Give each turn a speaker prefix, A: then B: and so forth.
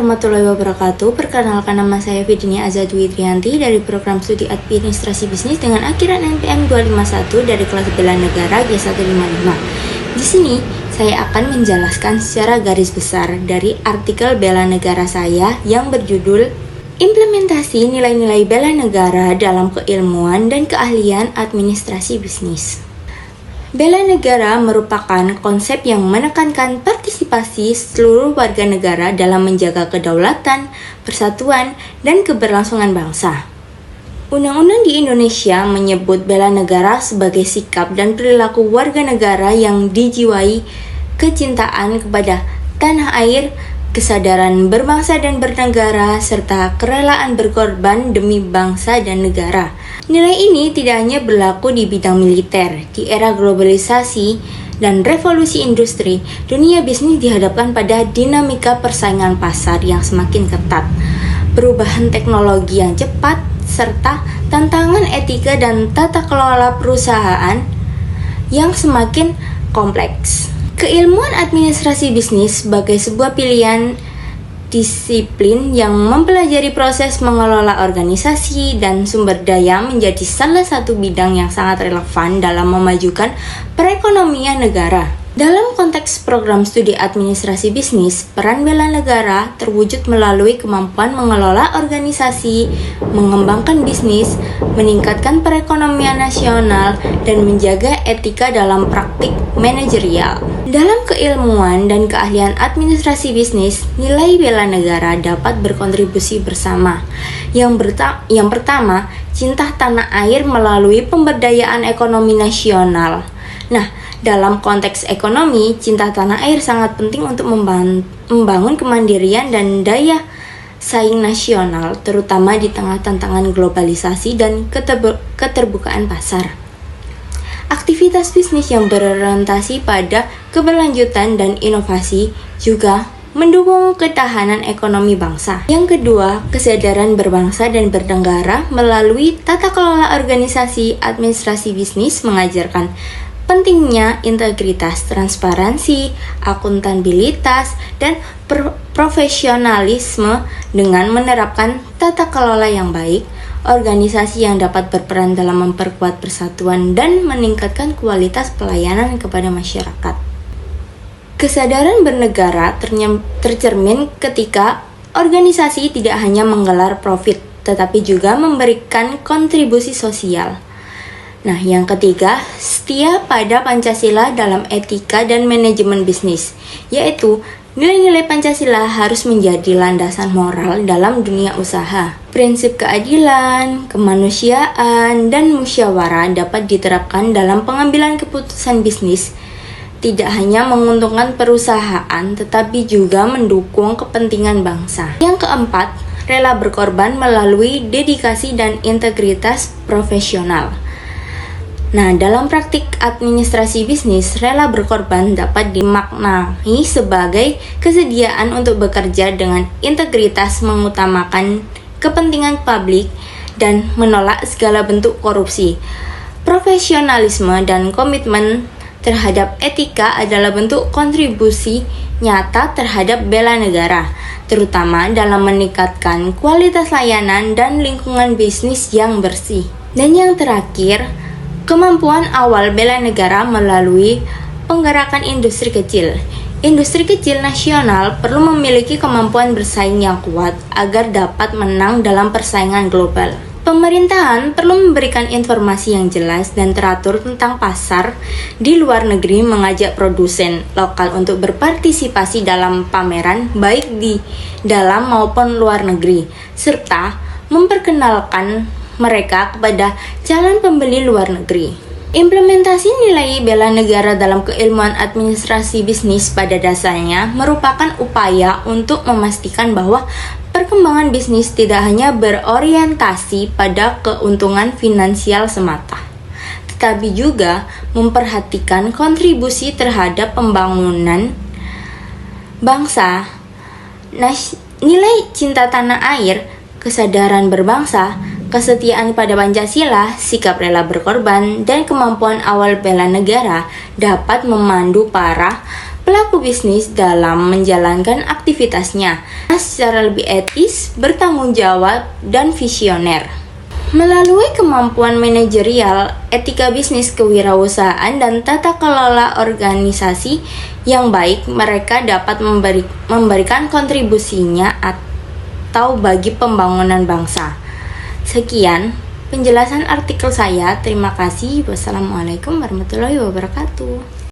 A: warahmatullahi wabarakatuh. Perkenalkan, nama saya Fidinia Azadwi Trianti dari program studi administrasi bisnis dengan akhiran NPM 251 dari kelas Bela Negara G155. Di sini saya akan menjelaskan secara garis besar dari artikel bela negara saya yang berjudul Implementasi Nilai-nilai Bela Negara dalam Keilmuan dan Keahlian Administrasi Bisnis. Bela negara merupakan konsep yang menekankan partisipasi seluruh warga negara dalam menjaga kedaulatan, persatuan, dan keberlangsungan bangsa. Undang-undang di Indonesia menyebut bela negara sebagai sikap dan perilaku warga negara yang dijiwai kecintaan kepada tanah air, kesadaran berbangsa dan bernegara, serta kerelaan berkorban demi bangsa dan negara. Nilai ini tidak hanya berlaku di bidang militer. Di era globalisasi dan revolusi industri, dunia bisnis dihadapkan pada dinamika persaingan pasar yang semakin ketat, perubahan teknologi yang cepat, serta tantangan etika dan tata kelola perusahaan yang semakin kompleks. Keilmuan administrasi bisnis sebagai sebuah pilihan disiplin yang mempelajari proses mengelola organisasi dan sumber daya menjadi salah satu bidang yang sangat relevan dalam memajukan perekonomian negara. Dalam konteks program studi administrasi bisnis, peran bela negara terwujud melalui kemampuan mengelola organisasi, mengembangkan bisnis, meningkatkan perekonomian nasional, dan menjaga etika dalam praktik manajerial. Dalam keilmuan dan keahlian administrasi bisnis, nilai bela negara dapat berkontribusi bersama. Yang pertama, cinta tanah air melalui pemberdayaan ekonomi nasional. Dalam konteks ekonomi, cinta tanah air sangat penting untuk membangun kemandirian dan daya saing nasional, terutama di tengah tantangan globalisasi dan keterbukaan pasar. Aktivitas bisnis yang berorientasi pada keberlanjutan dan inovasi juga mendukung ketahanan ekonomi bangsa. Yang kedua, kesadaran berbangsa dan bernegara melalui tata kelola organisasi administrasi bisnis mengajarkan pentingnya integritas, transparansi, akuntabilitas, dan profesionalisme. Dengan menerapkan tata kelola yang baik, organisasi yang dapat berperan dalam memperkuat persatuan dan meningkatkan kualitas pelayanan kepada masyarakat. Kesadaran bernegara tercermin ketika organisasi tidak hanya menggelar profit, tetapi juga memberikan kontribusi sosial. Yang ketiga, setia pada Pancasila dalam etika dan manajemen bisnis, yaitu nilai-nilai Pancasila harus menjadi landasan moral dalam dunia usaha. Prinsip keadilan, kemanusiaan, dan musyawarah dapat diterapkan dalam pengambilan keputusan bisnis, tidak hanya menguntungkan perusahaan, tetapi juga mendukung kepentingan bangsa. Yang keempat, rela berkorban melalui dedikasi dan integritas profesional. Dalam praktik administrasi bisnis, rela berkorban dapat dimaknai sebagai kesediaan untuk bekerja dengan integritas, mengutamakan kepentingan publik, dan menolak segala bentuk korupsi. Profesionalisme dan komitmen terhadap etika adalah bentuk kontribusi nyata terhadap bela negara, terutama dalam meningkatkan kualitas layanan dan lingkungan bisnis yang bersih. Dan yang terakhir, kemampuan awal bela negara melalui penggerakan industri kecil. Industri kecil nasional perlu memiliki kemampuan bersaing yang kuat agar dapat menang dalam persaingan global. Pemerintahan perlu memberikan informasi yang jelas dan teratur tentang pasar di luar negeri, mengajak produsen lokal untuk berpartisipasi dalam pameran baik di dalam maupun luar negeri, serta memperkenalkan mereka kepada calon pembeli luar negeri. Implementasi nilai bela negara dalam keilmuan administrasi bisnis pada dasarnya merupakan upaya untuk memastikan bahwa perkembangan bisnis tidak hanya berorientasi pada keuntungan finansial semata, tetapi juga memperhatikan kontribusi terhadap pembangunan bangsa. Nilai cinta tanah air, kesadaran berbangsa, kesetiaan pada Pancasila, sikap rela berkorban, dan kemampuan awal bela negara dapat memandu para pelaku bisnis dalam menjalankan aktivitasnya secara lebih etis, bertanggung jawab, dan visioner. Melalui kemampuan manajerial, etika bisnis, kewirausahaan, dan tata kelola organisasi yang baik, mereka dapat memberikan kontribusinya atau bagi pembangunan bangsa. Sekian penjelasan artikel saya. Terima kasih. Wassalamualaikum warahmatullahi wabarakatuh.